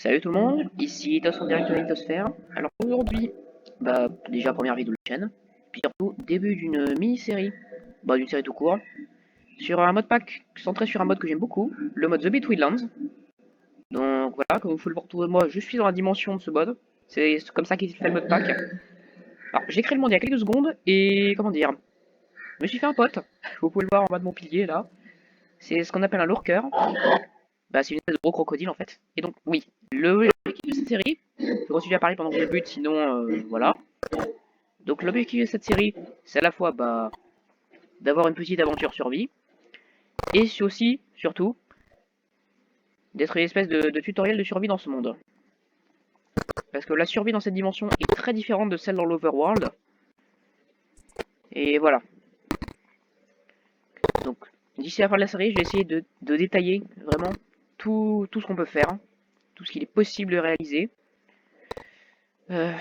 Salut tout le monde, ici Tos en direct de la Lithosphère. Alors aujourd'hui, déjà première vidéo de la chaîne, puis surtout début d'une mini-série, d'une série tout court, sur un mode pack centré sur un mode que j'aime beaucoup, le mode The Betweenlands. Donc voilà, comme vous pouvez le voir autour de moi, je suis dans la dimension de ce mode, c'est comme ça qu'il fait le mode pack. Alors j'ai créé le monde il y a quelques secondes, et comment dire, je me suis fait un pote, vous pouvez le voir en bas de mon pilier là, c'est ce qu'on appelle un lurker. C'est une espèce de gros crocodile en fait. Et donc, oui, l'objectif de cette série, je continue à parler pendant que je bute, sinon, voilà. Donc, l'objectif de cette série, c'est à la fois d'avoir une petite aventure survie, et aussi, surtout, d'être une espèce de tutoriel de survie dans ce monde. Parce que la survie dans cette dimension est très différente de celle dans l'Overworld. Et voilà. Donc, d'ici la fin de la série, je vais essayer de détailler vraiment tout ce qu'on peut faire, tout ce qu'il est possible de réaliser. Et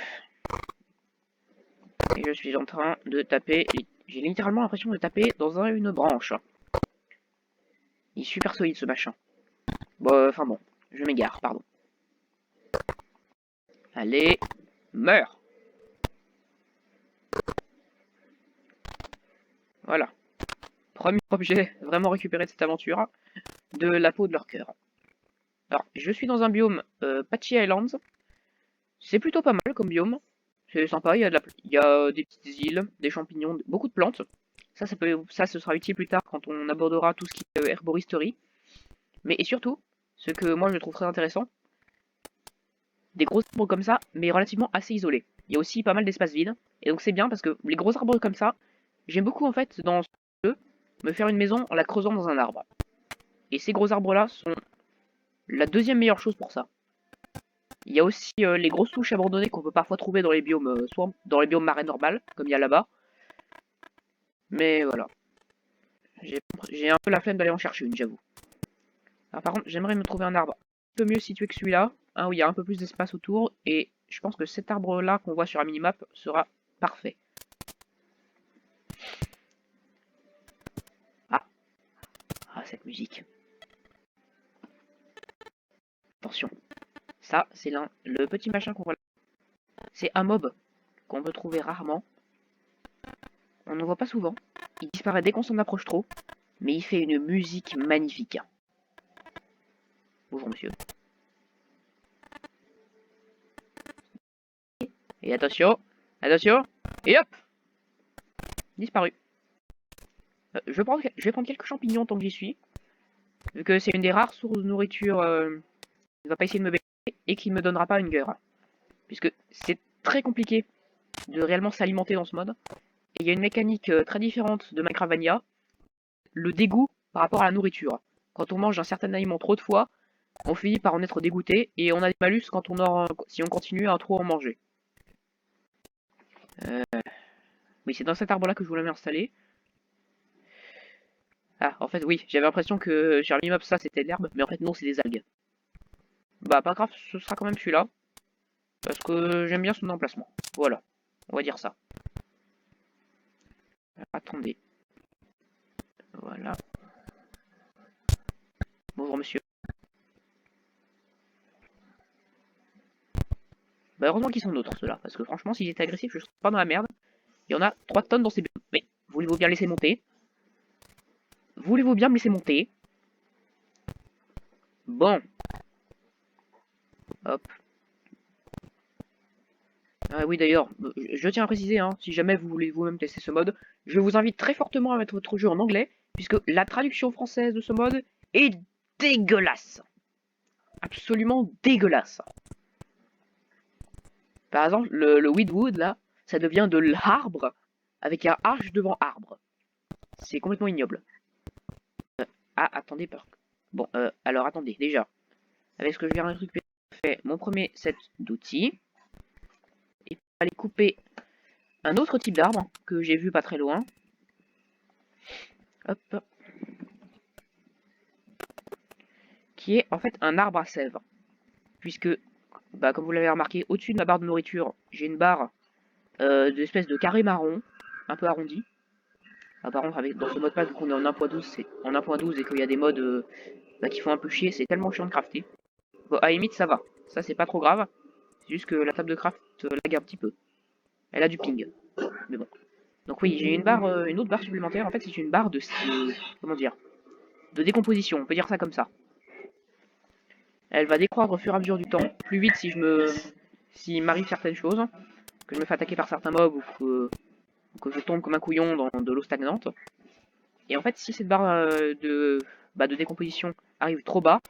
je suis en train de taper. J'ai littéralement l'impression de taper dans une branche. Il est super solide ce machin. Enfin bon, je m'égare, pardon. Allez, meurs. Voilà. Premier objet vraiment récupéré de cette aventure, de la peau de leur cœur. Alors, je suis dans un biome Patchy Islands. C'est plutôt pas mal comme biome. C'est sympa, il y a des petites îles, des champignons, beaucoup de plantes. Ça, ce sera utile plus tard quand on abordera tout ce qui est herboristerie. Mais et surtout, ce que moi je trouve très intéressant, des gros arbres comme ça, mais relativement assez isolés. Il y a aussi pas mal d'espaces vides, et donc c'est bien parce que les gros arbres comme ça, j'aime beaucoup en fait dans ce jeu, me faire une maison en la creusant dans un arbre. Et ces gros arbres là sont la deuxième meilleure chose pour ça. Il y a aussi les grosses souches abandonnées qu'on peut parfois trouver dans les biomes, soit dans les biomes marais normales, comme il y a là-bas. Mais voilà. J'ai un peu la flemme d'aller en chercher une, j'avoue. Alors par contre, j'aimerais me trouver un arbre un peu mieux situé que celui-là, où il y a un peu plus d'espace autour, et je pense que cet arbre-là qu'on voit sur la minimap sera parfait. Ah, cette musique. Attention. Ça, c'est le petit machin qu'on voit là. C'est un mob qu'on peut trouver rarement. On ne voit pas souvent. Il disparaît dès qu'on s'en approche trop, mais il fait une musique magnifique. Bonjour monsieur. Et attention, attention, et hop, disparu. Je vais prendre quelques champignons tant que j'y suis, vu que c'est une des rares sources de nourriture qui ne va pas essayer de me baisser et qui ne me donnera pas une gueule. Puisque c'est très compliqué de réellement s'alimenter dans ce mode. Et il y a une mécanique très différente de Minecraftvania, le dégoût par rapport à la nourriture. Quand on mange un certain aliment trop de fois, on finit par en être dégoûté et on a des malus si on continue à trop en manger. Oui, c'est dans cet arbre-là que je voulais m'installer. Ah, en fait, oui, j'avais l'impression que sur l'immeuble, ça, c'était de l'herbe, mais en fait, non, c'est des algues. Pas grave, ce sera quand même celui-là. Parce que j'aime bien son emplacement. Voilà, on va dire ça. Attendez. Voilà. Bonjour, monsieur. Heureusement qu'ils sont neutres, ceux-là, parce que franchement, s'ils étaient agressifs, je serais pas dans la merde. Il y en a 3 tonnes dans ces biomes. Mais, voulez-vous bien laisser monter? Voulez-vous bien me laisser monter? Bon. Hop. Ah oui, d'ailleurs, je tiens à préciser, si jamais vous voulez vous-même tester ce mode, je vous invite très fortement à mettre votre jeu en anglais, puisque la traduction française de ce mode est dégueulasse. Absolument dégueulasse. Par exemple, le Weedwood, là, ça devient de l'arbre avec un H devant arbre. C'est complètement ignoble. Attendez, Bon, alors attendez, déjà. Avec ce que je viens de récupérer, je fais mon premier set d'outils. Et pour aller couper un autre type d'arbre que j'ai vu pas très loin. Hop. Qui est en fait un arbre à sève. Puisque, comme vous l'avez remarqué, au-dessus de ma barre de nourriture, j'ai une barre d'espèce de carré marron, un peu arrondi. Par contre, dans ce mode pack, vu qu'on est en 1.12 et qu'il y a des modes qui font un peu chier, c'est tellement chiant de crafter. Bon, à la limite, ça va. ça c'est pas trop grave. C'est juste que la table de craft lag un petit peu. Elle a du ping. Mais bon. Donc oui, j'ai une autre barre supplémentaire. En fait, c'est une barre comment dire, de décomposition. On peut dire ça comme ça. Elle va décroître au fur et à mesure du temps, plus vite s'il m'arrive certaines choses, que je me fais attaquer par certains mobs ou que je tombe comme un couillon dans de l'eau stagnante. Et en fait, si cette barre de décomposition arrive trop bas,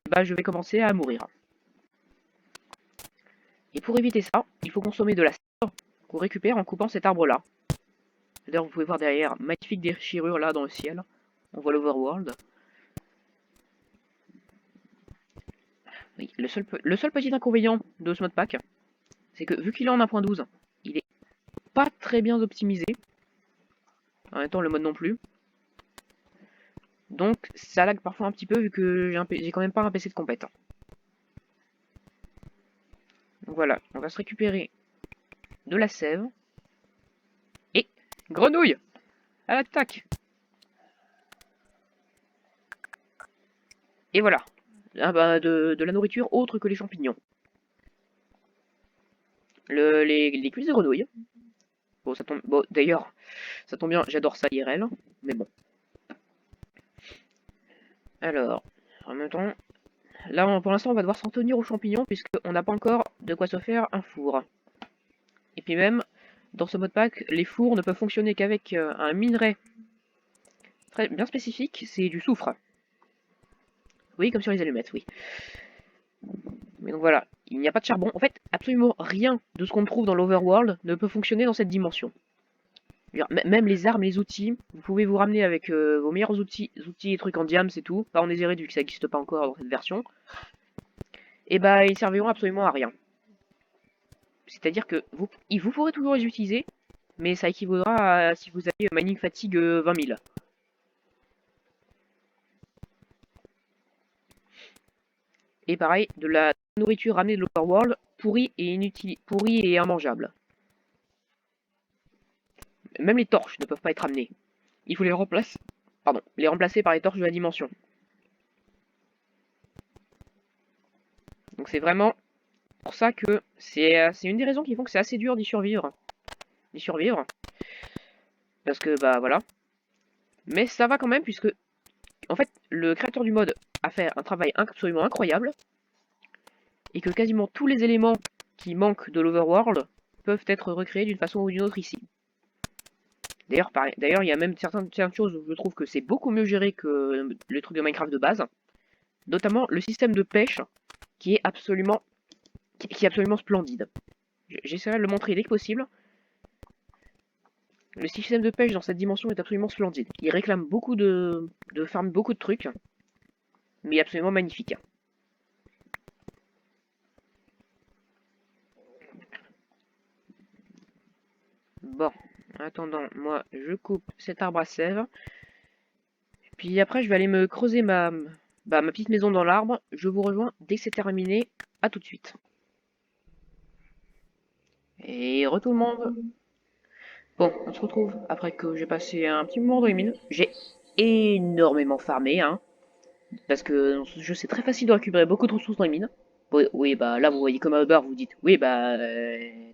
bah je vais commencer à mourir. Et pour éviter ça, il faut consommer de la cire qu'on récupère en coupant cet arbre-là. D'ailleurs, vous pouvez voir derrière, magnifique déchirure là dans le ciel. On voit l'overworld. Oui, le seul petit inconvénient de ce modpack, c'est que vu qu'il est en 1.12, il est pas très bien optimisé. En même temps, le mode non plus. Donc, ça lag parfois un petit peu vu que j'ai quand même pas un PC de compète. Donc voilà, on va se récupérer de la sève. Et grenouille à l'attaque. Et voilà, ah bah, de la nourriture autre que les champignons. Les cuisses de grenouille. Bon, ça tombe. Bon, d'ailleurs, ça tombe bien, j'adore ça IRL, mais bon. Alors, en même temps, là pour l'instant on va devoir s'en tenir aux champignons puisqu'on n'a pas encore de quoi se faire un four. Et puis même, dans ce modpack, les fours ne peuvent fonctionner qu'avec un minerai très bien spécifique, c'est du soufre. Oui, comme sur les allumettes, oui. Mais donc voilà, il n'y a pas de charbon. En fait, absolument rien de ce qu'on trouve dans l'Overworld ne peut fonctionner dans cette dimension. Même les armes, les outils, vous pouvez vous ramener avec vos meilleurs outils et trucs en diams et tout, pas en netherite vu que ça n'existe pas encore dans cette version, et bah ils serviront absolument à rien. C'est-à-dire que vous pourrez toujours les utiliser, mais ça équivaudra à si vous avez mining fatigue 20 000. Et pareil, de la nourriture ramenée de l'Overworld, pourrie et immangeable. Même les torches ne peuvent pas être ramenées. Il faut les remplacer par les torches de la dimension. Donc c'est vraiment pour ça que c'est une des raisons qui font que c'est assez dur d'y survivre. Parce que bah voilà. Mais ça va quand même puisque en fait le créateur du mode a fait un travail absolument incroyable. Et que quasiment tous les éléments qui manquent de l'Overworld peuvent être recréés d'une façon ou d'une autre ici. D'ailleurs, il y a même certaines choses où je trouve que c'est beaucoup mieux géré que les trucs de Minecraft de base. Notamment le système de pêche qui est absolument splendide. J'essaierai de le montrer dès que possible. Le système de pêche dans cette dimension est absolument splendide. Il réclame beaucoup de farm, beaucoup de trucs, mais il est absolument magnifique. Bon, en attendant, moi je coupe cet arbre à sève. Puis après, je vais aller me creuser ma petite maison dans l'arbre. Je vous rejoins dès que c'est terminé. À tout de suite. Et re tout le monde. Bon, on se retrouve après que j'ai passé un petit moment dans les mines. J'ai énormément farmé, hein. Parce que dans ce jeu, c'est très facile de récupérer beaucoup de ressources dans les mines. Oui, bah là, vous voyez comme un beurre, vous dites, oui, bah,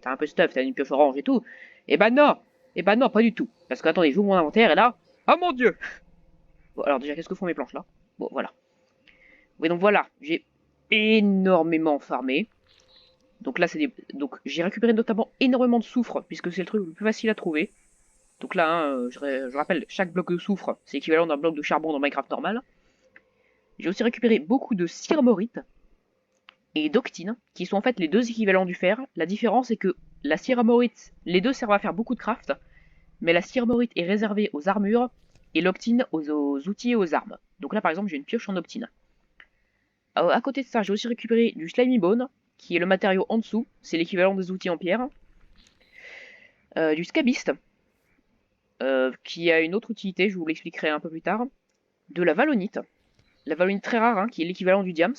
t'as un peu de stuff, t'as une pioche orange et tout. Et bah non, pas du tout. Parce que, attendez, j'ouvre mon inventaire et là, oh mon dieu! Bon, alors déjà, qu'est-ce que font mes planches là? Bon, voilà. Oui, donc voilà, j'ai énormément farmé. Donc là, donc j'ai récupéré notamment énormément de soufre, puisque c'est le truc le plus facile à trouver. Donc là, hein, je rappelle, chaque bloc de soufre, c'est équivalent d'un bloc de charbon dans Minecraft normal. J'ai aussi récupéré beaucoup de cyrmorite et d'octine, qui sont en fait les deux équivalents du fer. La différence est que la cyrmorite, les deux servent à faire beaucoup de craft, mais la cyrmorite est réservée aux armures et l'octine aux outils et aux armes. Donc là, par exemple, j'ai une pioche en octine. À côté de ça, j'ai aussi récupéré du slimy bone, qui est le matériau en dessous, c'est l'équivalent des outils en pierre. Du scabiste, qui a une autre utilité, je vous l'expliquerai un peu plus tard. De la valonite très rare, hein, qui est l'équivalent du diams.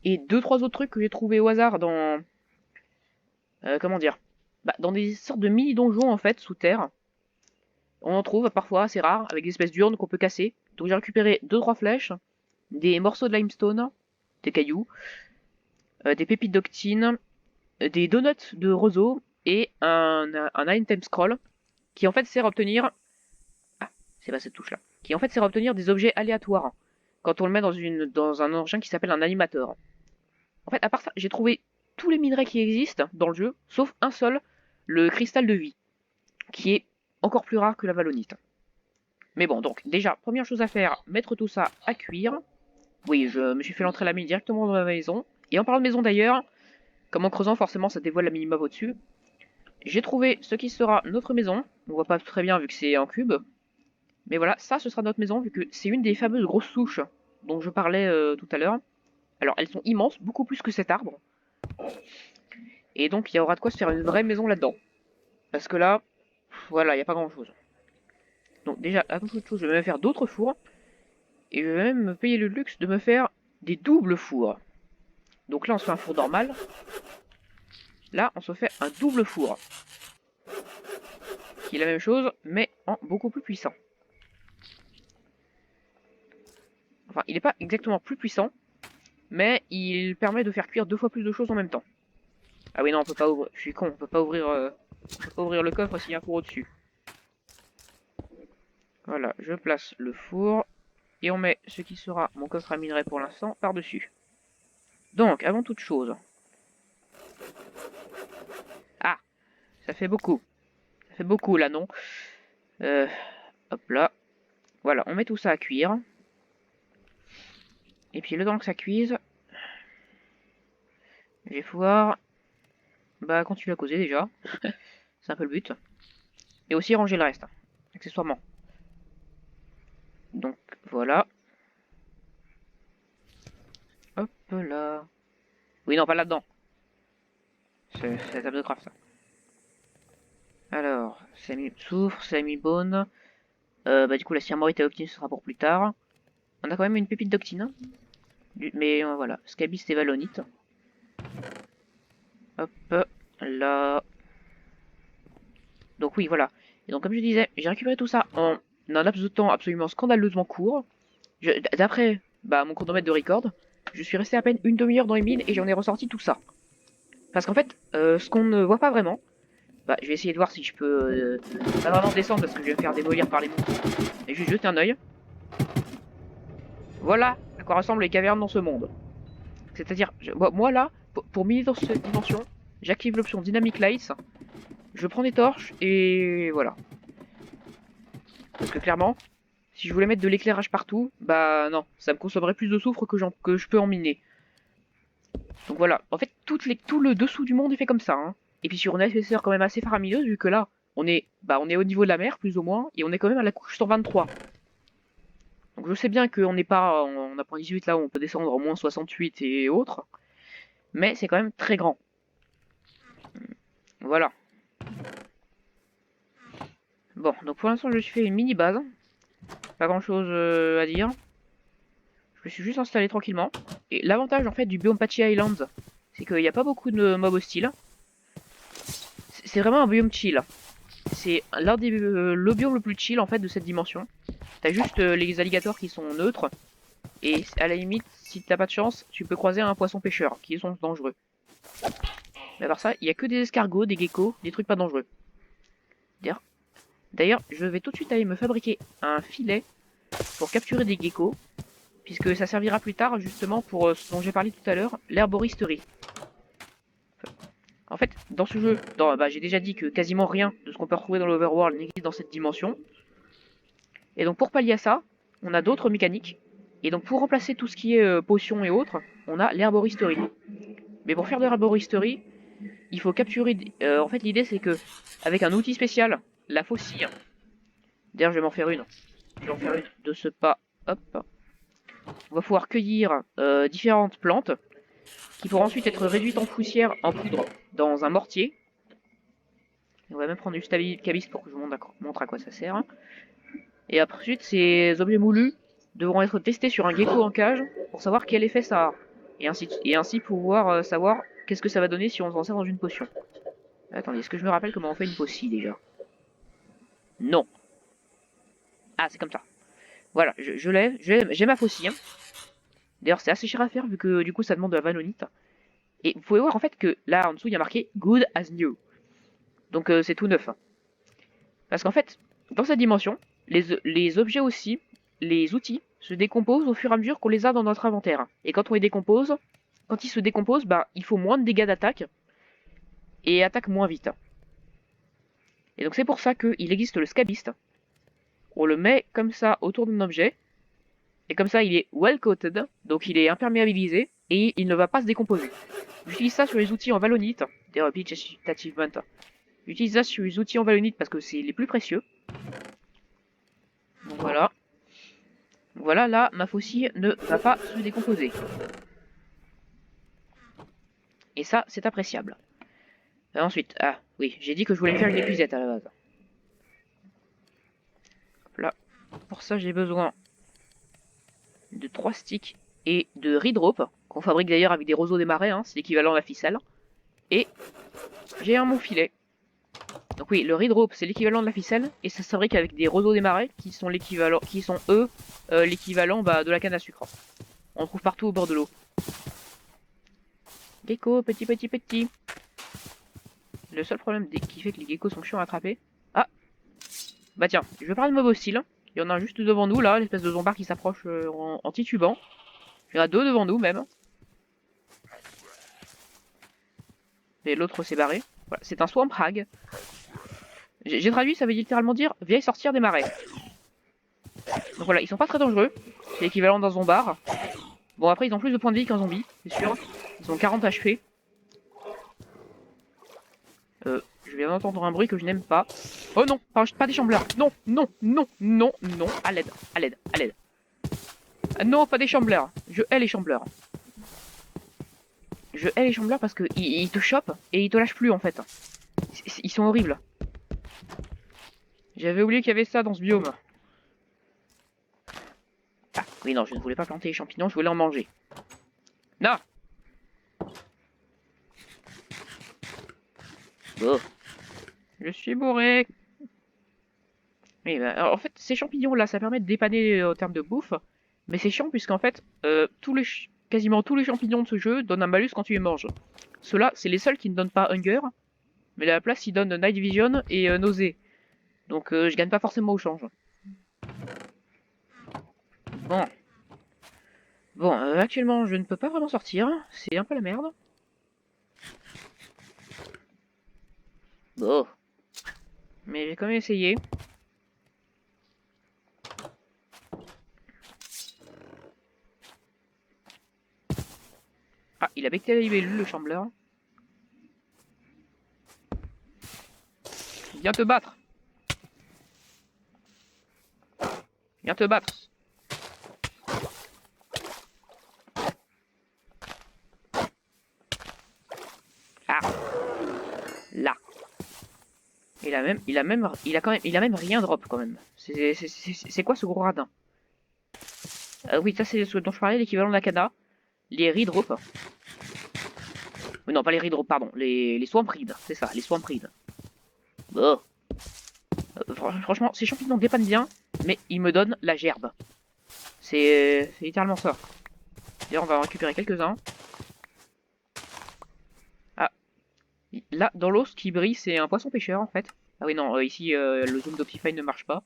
Et 2-3 autres trucs que j'ai trouvé au hasard dans... comment dire, dans des sortes de mini-donjons en fait, sous terre. On en trouve parfois, assez rare, avec des espèces d'urnes qu'on peut casser. Donc j'ai récupéré 2-3 flèches, des morceaux de limestone, des cailloux, des pépites d'octine, des donuts de roseau et un item scroll qui en fait sert à obtenir... Ah, c'est pas cette touche là. Qui en fait sert à obtenir des objets aléatoires quand on le met dans un engin qui s'appelle un animateur. En fait, à part ça, j'ai trouvé tous les minerais qui existent dans le jeu, sauf un seul, le cristal de vie, qui est encore plus rare que la valonite. Mais bon, donc déjà, première chose à faire, mettre tout ça à cuire. Oui, je me suis fait l'entrée la mine directement dans ma maison. Et en parlant de maison d'ailleurs, comme en creusant, forcément, ça dévoile la minimum au-dessus. J'ai trouvé ce qui sera notre maison. On voit pas très bien vu que c'est en cube. Mais voilà, ça, ce sera notre maison, vu que c'est une des fameuses grosses souches dont je parlais tout à l'heure. Alors, elles sont immenses, beaucoup plus que cet arbre. Et donc, il y aura de quoi se faire une vraie maison là-dedans. Parce que là, voilà, il n'y a pas grand-chose. Donc déjà, avant toute chose, je vais me faire d'autres fours. Et je vais même me payer le luxe de me faire des doubles fours. Donc là, on se fait un four normal. Là, on se fait un double four. Qui est la même chose, mais en beaucoup plus puissant. Enfin, il n'est pas exactement plus puissant, mais il permet de faire cuire 2 fois plus de choses en même temps. Ah oui, non, on peut pas ouvrir. Je suis con, on peut pas ouvrir le coffre s'il y a un four au-dessus. Voilà, je place le four. Et on met ce qui sera mon coffre à minerai pour l'instant par-dessus. Donc, avant toute chose... Ah, ça fait beaucoup. Ça fait beaucoup là, non? Hop là. Voilà, on met tout ça à cuire. Et puis le temps que ça cuise, je vais pouvoir continuer à causer déjà. C'est un peu le but. Et aussi ranger le reste, accessoirement. Donc voilà. Hop là. Oui, non, pas là-dedans. C'est la table de craft, ça. Alors, ça a mis soufre, ça a mis bone. Du coup, la cyanurite et l'octine, ce sera pour plus tard. On a quand même une pépite d'octine. Mais voilà, scabiste et valonite. Hop là. Donc oui, voilà. Et donc comme je disais, j'ai récupéré tout ça en un laps de temps absolument scandaleusement court. D'après mon chronomètre de record, je suis resté à peine une demi-heure dans les mines et j'en ai ressorti tout ça. Parce qu'en fait, ce qu'on ne voit pas vraiment, je vais essayer de voir si je peux pas vraiment descendre parce que je vais me faire démolir par les monstres. Et je vais jeter un œil. Voilà à quoi ressemblent les cavernes dans ce monde. C'est-à-dire, moi là, pour miner dans cette dimension, j'active l'option Dynamic Lights, je prends des torches et voilà. Parce que clairement, si je voulais mettre de l'éclairage partout, bah non, ça me consommerait plus de soufre que je peux en miner. Donc voilà, en fait, tout le dessous du monde est fait comme ça. Hein. Et puis sur une épaisseur quand même assez faramineuse, vu que là, on est au niveau de la mer, plus ou moins, et on est quand même à la couche 123. Donc je sais bien qu'on n'est pas en apprend 18 là où on peut descendre en moins 68 et autres, mais c'est quand même très grand. Voilà. Bon, donc pour l'instant je me suis fait une mini base. Pas grand chose à dire. Je me suis juste installé tranquillement. Et l'avantage en fait du biome Patchy Islands, c'est qu'il n'y a pas beaucoup de mobs hostiles. C'est vraiment un biome chill. C'est l'un des le biome le plus chill en fait de cette dimension. T'as juste les alligators qui sont neutres. Et à la limite, si t'as pas de chance, tu peux croiser un poisson pêcheur, qui sont dangereux. Mais à part ça, il n'y a que des escargots, des geckos, des trucs pas dangereux. D'ailleurs, je vais tout de suite aller me fabriquer un filet pour capturer des geckos, puisque ça servira plus tard justement pour ce dont j'ai parlé tout à l'heure, l'herboristerie. En fait, dans ce jeu, j'ai déjà dit que quasiment rien de ce qu'on peut retrouver dans l'Overworld n'existe dans cette dimension. Et donc pour pallier à ça, on a d'autres mécaniques. Et donc pour remplacer tout ce qui est potions et autres, on a l'herboristerie. Mais pour faire de l'herboristerie, il faut capturer... en fait l'idée c'est que, avec un outil spécial, la faucille... D'ailleurs je vais m'en faire une. Je vais en faire une de ce pas. Hop. On va pouvoir cueillir différentes plantes qui pourront ensuite être réduites en poussière, en poudre, dans un mortier. On va même prendre du stabicabis pour que je vous montre à quoi ça sert. Et ensuite, ces objets moulus devront être testés sur un gecko en cage pour savoir quel effet ça a. Et ainsi pouvoir savoir qu'est-ce que ça va donner si on s'en sert dans une potion. Attendez, est-ce que je me rappelle comment on fait une potion déjà? Non. Ah, c'est comme ça. Voilà, j'ai ma faucille. D'ailleurs, c'est assez cher à faire vu que du coup ça demande de la valonite. Et vous pouvez voir en fait que là en dessous il y a marqué Good as New. Donc c'est tout neuf. Hein. Parce qu'en fait, dans cette dimension, les objets aussi, les outils, se décomposent au fur et à mesure qu'on les a dans notre inventaire. Et quand on les décompose, quand ils se décomposent, bah, il faut moins de dégâts d'attaque et attaque moins vite. Et donc c'est pour ça qu'il existe le scabiste. On le met comme ça autour d'un objet, et comme ça il est well coated, donc il est imperméabilisé, et il ne va pas se décomposer. J'utilise ça sur les outils en valonite, des Beach Achievement. J'utilise ça sur les outils en valonite parce que c'est les plus précieux. Donc voilà. Voilà, là, ma faucille ne va pas se décomposer. Et ça, c'est appréciable. Ensuite, ah oui, j'ai dit que je voulais faire une épuisette à la base. Hop là. Pour ça, j'ai besoin de 3 sticks et de reed rope, qu'on fabrique d'ailleurs avec des roseaux des marais, hein, c'est l'équivalent de la ficelle. Et j'ai un mon filet. Donc oui, le reed rope, c'est l'équivalent de la ficelle, et ça se fabrique avec des roseaux des marais, qui sont l'équivalent, qui sont eux, l'équivalent de la canne à sucre. On trouve partout au bord de l'eau. Gecko, petit, petit, petit. Le seul problème qui fait que les geckos sont chiants à attraper... Ah. Bah tiens, je vais parler de mob hostile. Il y en a un juste devant nous, là, l'espèce de zombard qui s'approche en titubant. Il y en a 2 devant nous, même. Et l'autre s'est barré. Voilà, c'est un swamp hag. J'ai traduit, ça veut littéralement dire « Viens sortir des marais ». Donc voilà, ils sont pas très dangereux. C'est l'équivalent d'un zombard. Bon, après, ils ont plus de points de vie qu'un zombie, c'est sûr. Ils ont 40 HP. Je viens d'entendre un bruit que je n'aime pas. Oh non, pas des chambleurs. Non, non, non, non, non. À l'aide, à l'aide, à l'aide. Ah non, pas des chambleurs. Je hais les chambleurs. Je hais les chambleurs parce que ils te chopent et ils te lâchent plus en fait. Ils sont horribles. J'avais oublié qu'il y avait ça dans ce biome. Ah, oui, non, je ne voulais pas planter les champignons, je voulais en manger. Non. Oh. Je suis bourré. Oui, bah, alors, en fait, ces champignons-là, ça permet de dépanner en termes de bouffe. Mais c'est chiant puisqu'en fait, quasiment tous les champignons de ce jeu donnent un malus quand tu les manges. Ceux-là, c'est les seuls qui ne donnent pas Hunger. Mais à la place, ils donnent Night Vision et Nausée. Donc je gagne pas forcément au change. Bon. Bon, actuellement, je ne peux pas vraiment sortir. C'est un peu la merde. Bon. Mais j'ai quand même essayé. Ah, il a becté la libellule, le chambleur. Viens te battre. Viens te battre. Ah. Là. Il a même rien drop quand même. C'est quoi ce gros radin? Oui, ça c'est ce dont je parlais, l'équivalent de la cana. Les reed drop. Non, pas les reed drop, pardon. Les swamp reed, c'est ça, les swamp reed. Bon. Franchement, ces champignons dépannent bien, mais ils me donnent la gerbe. C'est littéralement ça. D'ailleurs, on va en récupérer quelques-uns. Ah. Là, dans l'eau, ce qui brille, c'est un poisson pêcheur, en fait. Ah oui, non, ici, le zoom d'Optify ne marche pas.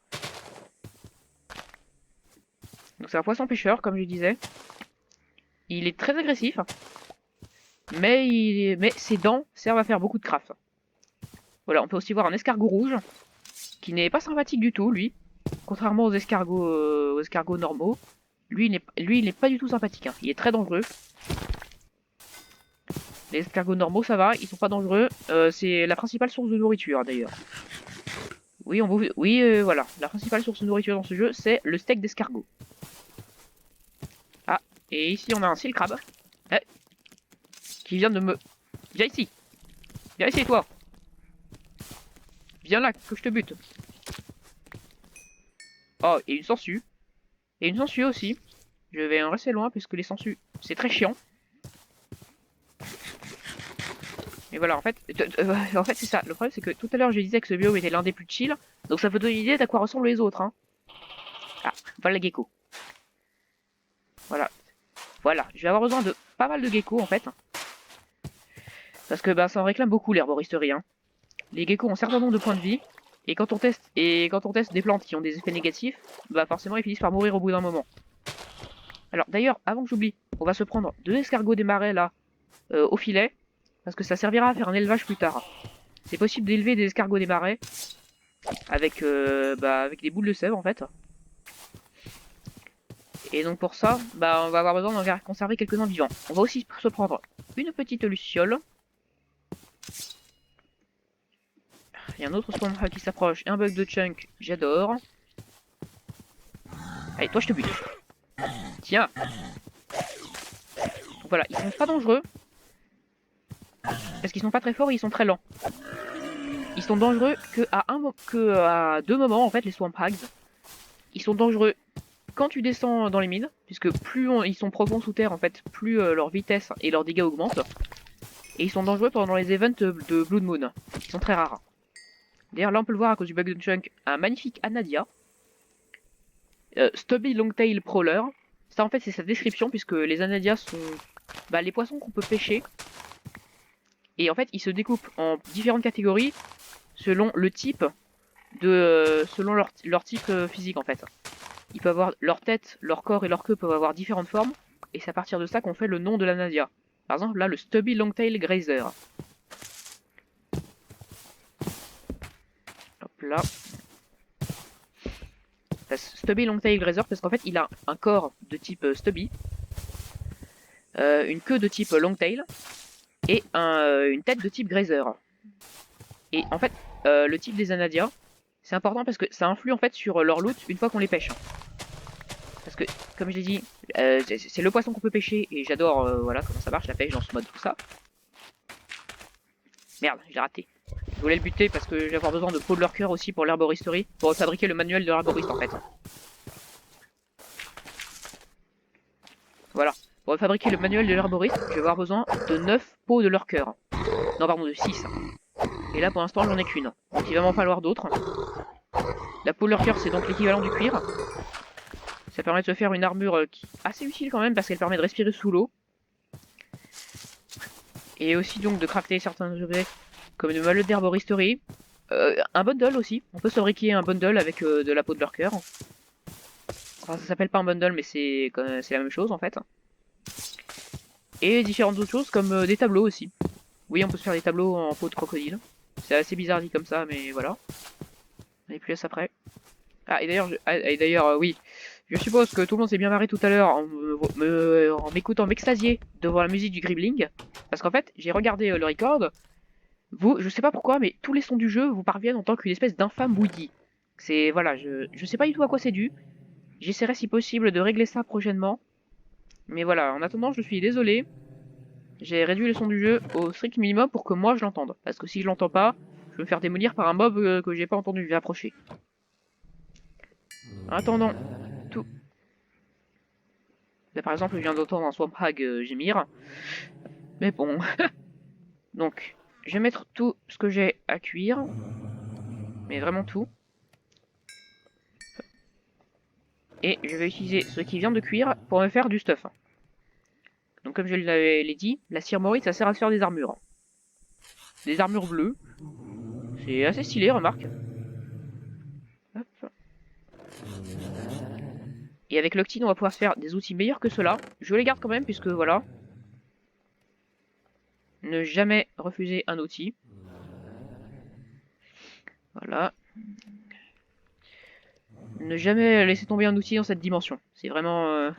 Donc c'est un poisson pêcheur, comme je disais. Il est très agressif. Mais ses dents servent à faire beaucoup de craft. Voilà, on peut aussi voir un escargot rouge, qui n'est pas sympathique du tout, lui. Contrairement aux escargots normaux. Lui, il n'est pas du tout sympathique. Hein. Il est très dangereux. Les escargots normaux, ça va, ils sont pas dangereux. C'est la principale source de nourriture, d'ailleurs. Oui, voilà. La principale source de nourriture dans ce jeu, c'est le steak d'escargot. Ah, et ici, on a un seal crab. Qui vient de me... Viens ici. Viens ici, toi. Viens là, que je te bute. Oh, et une sangsue. Et une sangsue aussi. Je vais en rester loin, puisque les sangsues, c'est très chiant. Et voilà, en fait c'est ça. Le problème, c'est que tout à l'heure, je disais que ce biome était l'un des plus chill. Donc ça peut donner une idée d'à quoi ressemblent les autres. Hein. Ah, voilà le gecko. Voilà. Voilà, je vais avoir besoin de pas mal de geckos, en fait. Parce que bah ça en réclame beaucoup l'herboristerie, hein. Les geckos ont un certain nombre de points de vie, et quand on teste des plantes qui ont des effets négatifs, bah forcément ils finissent par mourir au bout d'un moment. Alors d'ailleurs, avant que j'oublie, on va se prendre 2 escargots des marais là, au filet, parce que ça servira à faire un élevage plus tard. C'est possible d'élever des escargots des marais avec des boules de sève en fait. Et donc pour ça, bah on va avoir besoin d'en conserver quelques-uns vivants. On va aussi se prendre une petite luciole. Il y a un autre spawn qui s'approche, un bug de chunk, j'adore. Allez, toi je te bute. Tiens. Donc voilà, ils sont pas dangereux. Parce qu'ils sont pas très forts et ils sont très lents. Ils sont dangereux que à 2 moments en fait, les swamp hags. Ils sont dangereux quand tu descends dans les mines, puisque plus ils sont profonds sous terre en fait, plus leur vitesse et leurs dégâts augmentent. Et ils sont dangereux pendant les events de Blood Moon, qui sont très rares. D'ailleurs là on peut le voir à cause du bug de chunk, un magnifique Anadia. Stubby Longtail Prowler. Ça en fait c'est sa description puisque les Anadias sont les poissons qu'on peut pêcher. Et en fait ils se découpent en différentes catégories selon le type selon leur type physique en fait. Ils peuvent avoir leur tête, leur corps et leur queue peuvent avoir différentes formes. Et c'est à partir de ça qu'on fait le nom de l'Anadia. Par exemple là le Stubby Longtail Grazer. Hop là. Stubby Longtail Grazer parce qu'en fait il a un corps de type Stubby, une queue de type Longtail et une tête de type Grazer. Et en fait le type des Anadia c'est important parce que ça influe en fait sur leur loot une fois qu'on les pêche. Parce que comme je l'ai dit c'est le poisson qu'on peut pêcher et j'adore voilà comment ça marche la pêche dans ce mode tout ça. Merde j'ai raté. Je voulais le buter parce que j'ai avoir besoin de peau de leur cœur aussi pour l'herboristerie, pour fabriquer le manuel de l'herboriste en fait. Voilà. Pour fabriquer le manuel de l'herboriste, je vais avoir besoin de 9 peaux de leur cœur. Non, pardon, de 6. Et là, pour l'instant, j'en ai qu'une. Donc il va m'en falloir d'autres. La peau de leur cœur, c'est donc l'équivalent du cuir. Ça permet de se faire une armure assez utile quand même, parce qu'elle permet de respirer sous l'eau. Et aussi donc de crafter certains objets, comme une malle d'herboristerie. Un bundle aussi. On peut fabriquer un bundle avec de la peau de leur cœur. Enfin, ça s'appelle pas un bundle, mais c'est la même chose en fait. Et différentes autres choses comme des tableaux aussi. Oui, on peut se faire des tableaux en peau de crocodile. C'est assez bizarre dit comme ça, mais voilà. On est plus à ça après. Ah, et d'ailleurs, oui. Je suppose que tout le monde s'est bien marré tout à l'heure en m'écoutant m'extasier devant la musique du Gribbling. Parce qu'en fait, j'ai regardé le record. Je sais pas pourquoi, mais tous les sons du jeu vous parviennent en tant qu'une espèce d'infâme bouillie. Voilà, je sais pas du tout à quoi c'est dû. J'essaierai si possible de régler ça prochainement. Mais voilà, en attendant, je suis désolé. J'ai réduit le son du jeu au strict minimum pour que moi je l'entende. Parce que si je l'entends pas, je vais me faire démolir par un mob que j'ai pas entendu approcher. En attendant, tout. Là, par exemple, je viens d'entendre un swamp hag gémir. Mais bon. Donc, je vais mettre tout ce que j'ai à cuire. Mais vraiment tout. Et je vais utiliser ce qui vient de cuire pour me faire du stuff. Donc comme je l'ai dit, la cire morite ça sert à se faire des armures. Des armures bleues. C'est assez stylé, remarque. Hop. Et avec l'Octine, on va pouvoir se faire des outils meilleurs que ceux-là. Je les garde quand même, puisque voilà. Ne jamais refuser un outil. Voilà. Ne jamais laisser tomber un outil dans cette dimension. C'est vraiment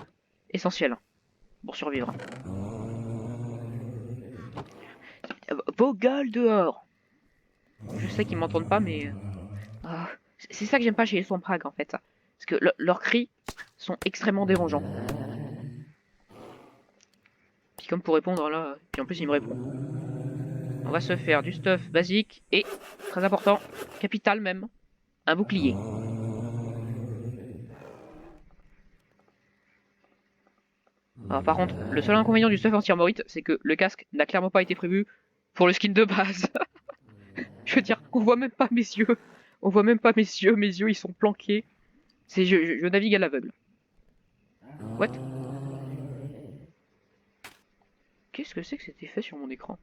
essentiel pour survivre. Vos gueules dehors. Je sais qu'ils m'entendent pas, mais... c'est ça que j'aime pas chez les Swamp Hags, en fait. Parce que leurs cris sont extrêmement dérangeants. Puis comme pour répondre, là... Puis en plus, il me répond. On va se faire du stuff basique et, très important, capital même, un bouclier. Alors par contre, le seul inconvénient du stuff anti-armorite, c'est que le casque n'a clairement pas été prévu pour le skin de base. Je veux dire, on voit même pas mes yeux. On voit même pas mes yeux ils sont planqués. Je navigue à l'aveugle. What? Qu'est-ce que c'est que cet effet sur mon écran?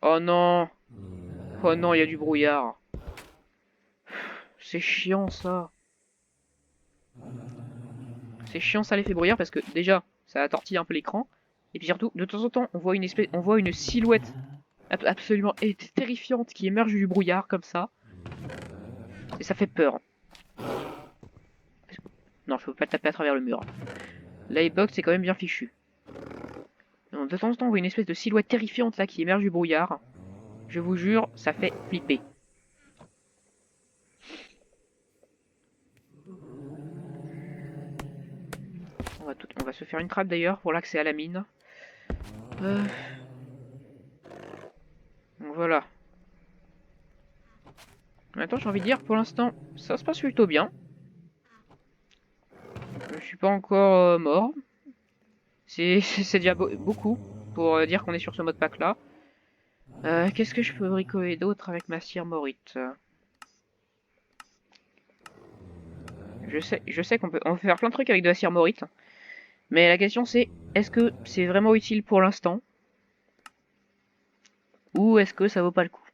Oh non! Oh non, il y a du brouillard. C'est chiant ça. C'est chiant ça l'effet brouillard parce que déjà, ça tortille un peu l'écran. Et puis surtout, de temps en temps, on voit une silhouette absolument terrifiante qui émerge du brouillard comme ça. Et ça fait peur. Non, je peux pas taper à travers le mur. L'Hbox c'est quand même bien fichu. Donc, de temps en temps, on voit une espèce de silhouette terrifiante là qui émerge du brouillard. Je vous jure, ça fait flipper. On va se faire une trappe d'ailleurs pour l'accès à la mine. Donc voilà. Maintenant, j'ai envie de dire, pour l'instant, ça se passe plutôt bien. Je suis pas encore mort. C'est déjà beaucoup pour dire qu'on est sur ce mode pack là. Qu'est-ce que je peux bricoler d'autre avec ma cire morite? Je sais qu'on peut faire plein de trucs avec de la cire morite. Mais la question c'est, est-ce que c'est vraiment utile pour l'instant? Ou est-ce que ça vaut pas le coup?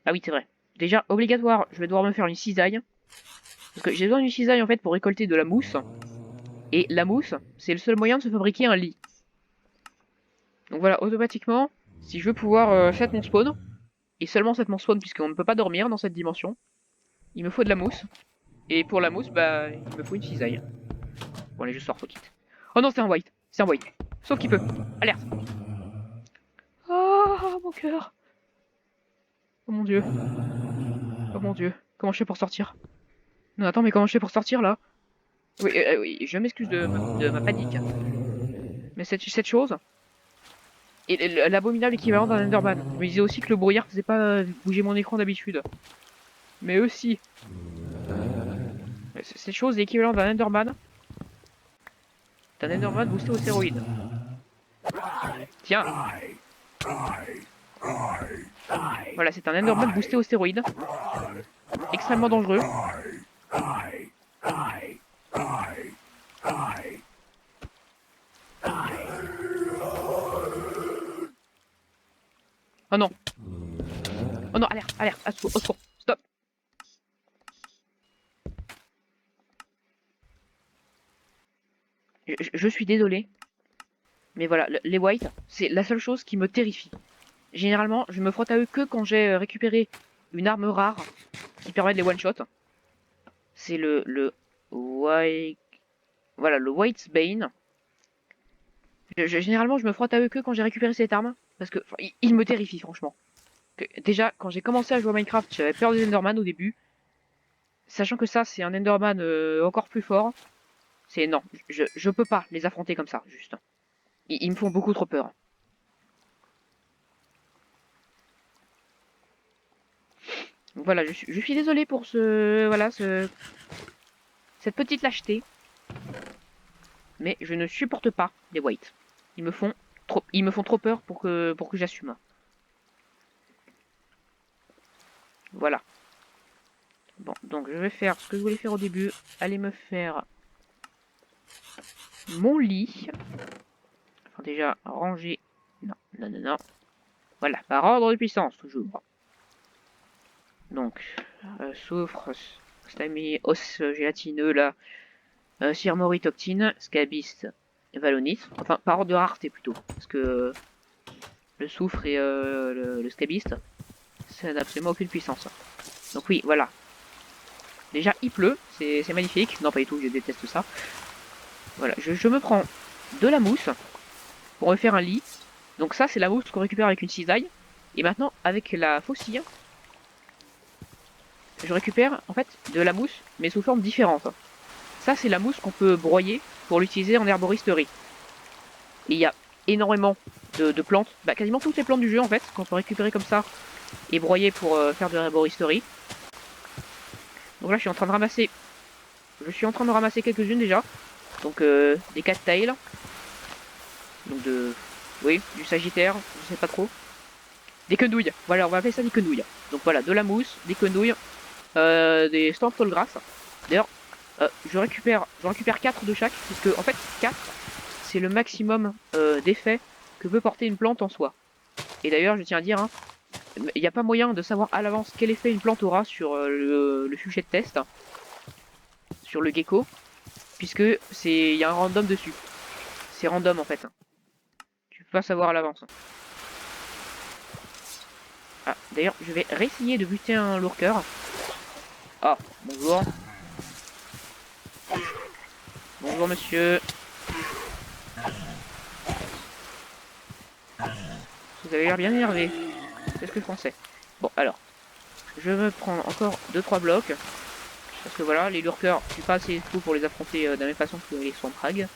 Ah oui, c'est vrai. Déjà, obligatoire, je vais devoir me faire une cisaille. Parce que j'ai besoin d'une cisaille en fait pour récolter de la mousse. Et la mousse, c'est le seul moyen de se fabriquer un lit. Donc voilà, automatiquement, si je veux pouvoir set mon spawn, et seulement set mon spawn puisqu'on ne peut pas dormir dans cette dimension, il me faut de la mousse. Et pour la mousse, bah, il me faut une cisaille. Bon, allez, je sors, faut quitte. Oh non, c'est un white. C'est un white. Sauf qu'il peut. Alerte. Oh, mon cœur. Oh mon dieu. Oh mon dieu. Comment je fais pour sortir? Non, attends, mais comment je fais pour sortir, là? Oui, oui, je m'excuse de ma panique. Mais cette chose... Et l'abominable équivalent d'un Enderman. Je me disais aussi que le brouillard faisait pas bouger mon écran d'habitude. Mais aussi... Cette chose est l'équivalent d'un Enderman. D'un Enderman boosté aux stéroïdes. Tiens. Voilà, c'est un Enderman boosté aux stéroïdes. Extrêmement dangereux. Oh non. Oh non, alerte, alerte, au secours, stop. Je suis désolé. Mais voilà, les whites, c'est la seule chose qui me terrifie. Généralement, je me frotte à eux que quand j'ai récupéré une arme rare qui permet de les one-shot. C'est le white... Voilà, le White's Bane. Généralement, je me frotte à eux que quand j'ai récupéré cette arme. Parce que il me terrifie, franchement. Déjà, quand j'ai commencé à jouer à Minecraft, j'avais peur des Enderman au début. Sachant que ça, c'est un Enderman encore plus fort. C'est non, je peux pas les affronter comme ça, juste. Ils me font beaucoup trop peur. Donc voilà, je suis désolé pour cette petite lâcheté. Mais je ne supporte pas les whites. Ils me font trop peur pour que j'assume. Voilà. Bon, donc je vais faire ce que je voulais faire au début. Aller me faire mon lit. Enfin déjà, ranger... Non, non, non, non. Voilà, par ordre de puissance, toujours. Donc, soufre, slimy, os gélatineux, là. Cire moritoctine, scabiste, valonite. Enfin, par ordre de rareté plutôt. Parce que le soufre et le scabiste, ça n'a absolument aucune puissance. Donc oui, voilà. Déjà, il pleut, c'est magnifique. Non, pas du tout, je déteste ça. Voilà, je me prends de la mousse pour me faire un lit. Donc ça, c'est la mousse qu'on récupère avec une cisaille. Et maintenant, avec la faucille, je récupère en fait de la mousse, mais sous forme différente. Ça, c'est la mousse qu'on peut broyer pour l'utiliser en herboristerie. Et il y a énormément de plantes, bah, quasiment toutes les plantes du jeu en fait, qu'on peut récupérer comme ça et broyer pour faire de l'herboristerie. Donc là, je suis en train de ramasser quelques-unes déjà. Donc des cattails. Donc oui, du sagittaire, je sais pas trop. Des quenouilles, voilà, on va appeler ça des quenouilles. Donc voilà, de la mousse, des quenouilles, des stamps tall grass. D'ailleurs, J'en récupère 4 de chaque, puisque en fait 4 c'est le maximum d'effet que peut porter une plante en soi. Et d'ailleurs je tiens à dire, hein, il n'y a pas moyen de savoir à l'avance quel effet une plante aura sur le sujet de test, sur le gecko, puisque il y a un random dessus. C'est random en fait. Tu peux pas savoir à l'avance. Ah, d'ailleurs, je vais réessayer de buter un lurker. Ah, bonjour. Bonjour monsieur. Vous avez l'air bien énervé. C'est ce que je pensais. Bon, alors. Je me prends encore 2-3 blocs. Parce que voilà, les lurkers, je suis pas assez fou pour les affronter de la même façon que les swamp-rags.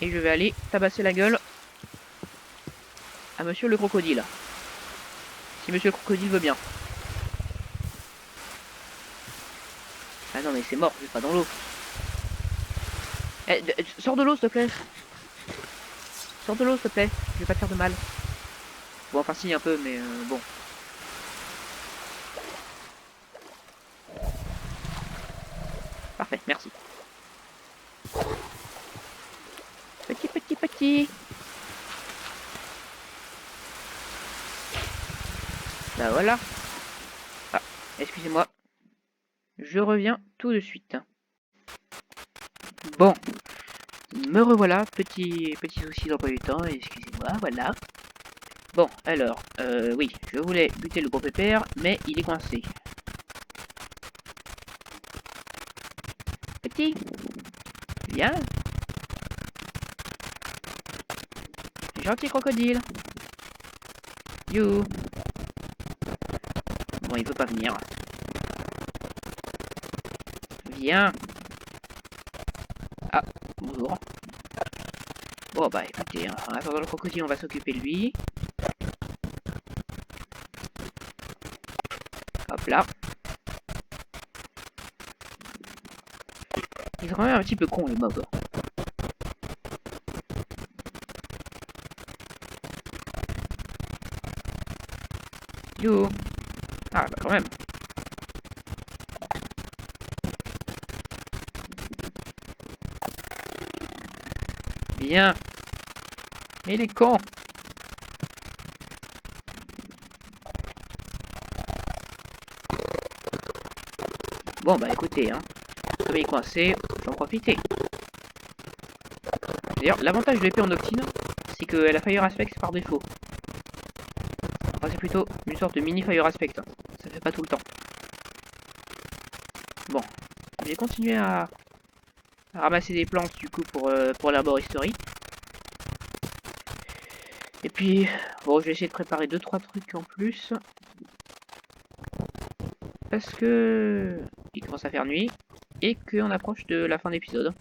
Et je vais aller tabasser la gueule à monsieur le crocodile. Si monsieur le crocodile veut bien. Ah non mais c'est mort, je vais pas dans l'eau. Eh, sors de l'eau s'il te plaît. Sors de l'eau s'il te plaît, je vais pas te faire de mal. Bon enfin si un peu mais bon. Parfait, merci. Petit. Bah voilà. Ah, excusez-moi. Je reviens tout de suite. Bon. Me revoilà, petit souci d'emploi du temps, excusez-moi, voilà. Bon, alors, oui, je voulais buter le gros pépère, mais il est coincé. Petit, viens. Gentil crocodile. You. Bon, il veut pas venir. Viens. Ah, bonjour. Bon, bah écoutez, en attendant le crocodile, on va s'occuper de lui. Hop là. Ils sont quand même un petit peu cons, les mobs. You. Ah, bah quand même. Bien. Mais il est con. Bon, bah écoutez, hein. Comme il est coincé, j'en profiter. D'ailleurs, l'avantage de l'épée en Octine, c'est qu'elle a Fire Aspect par défaut. Enfin, c'est plutôt une sorte de mini Fire Aspect. Ça fait pas tout le temps. Bon, je vais continuer à ramasser des plantes du coup pour l'arboristerie. Et puis, bon, je vais essayer de préparer 2-3 trucs en plus. Parce que il commence à faire nuit et qu'on approche de la fin d'épisode.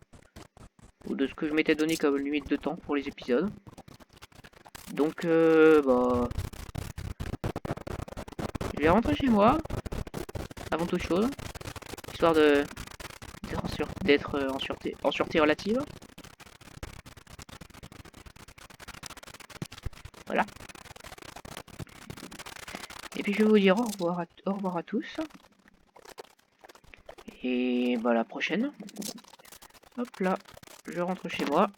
Ou de ce que je m'étais donné comme limite de temps pour les épisodes. Donc, bah... je vais rentrer chez moi, avant toute chose, histoire d'être en sûreté relative. Voilà. Et puis je vais vous dire au revoir à tous. Et bah à la prochaine. Hop là, je rentre chez moi.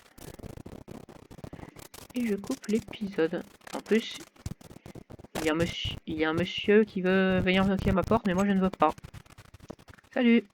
Et je coupe l'épisode. En plus, il y a un monsieur qui veut venir toquer à ma porte, mais moi je ne veux pas. Salut!